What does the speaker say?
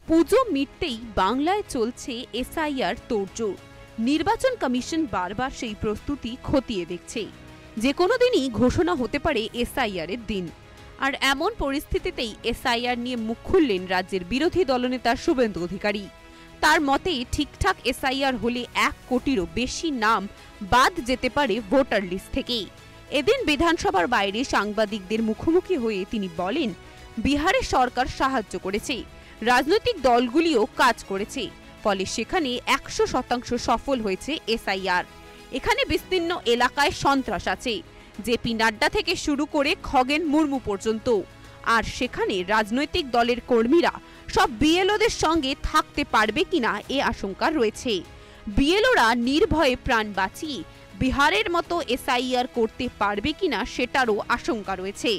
পুজো মিটতেই বাংলায় চলছে এসআইআর তোড়জোড়। নির্বাচন কমিশন বারবার সেই প্রস্তুতি খতিয়ে দেখছে। যে কোনো দিনই ঘোষণা হতে পারে এসআইআর এর দিন। আর এমন পরিস্থিতিতেই এসআইআর নিয়ে মুখ খুললেন রাজ্যের বিরোধী দলনেতা শুভেন্দু অধিকারী। তার মতে ঠিকঠাক এসআইআর হলে 1 কোটিরও বেশি নাম বাদ যেতে পারে ভোটার লিস্ট থেকে। এদিন বিধানসভার বাইরে সাংবাদিকদের মুখোমুখি হয়ে তিনি বলেন, বিহারের সরকার সাহায্য করেছে, রাজনৈতিক দলগুলিও কাজ করেছে, ফলে সেখানে 100% সফল হয়েছে এসআইআর। এখানে বিস্তীর্ণ এলাকায় সন্ত্রাস আছে, জেপি নাড্ডা থেকে শুরু করে খগেন মুর্মু পর্যন্ত। আর সেখানে রাজনৈতিক দলের কর্মীরা সব বিএলওদের সঙ্গে থাকতে পারবে কিনা এ আশঙ্কা রয়েছে। বিএলওরা নির্ভয়ে প্রাণ বাঁচিয়ে বিহারের মতো এসআইআর করতে পারবে কিনা সেটারও আশঙ্কা রয়েছে।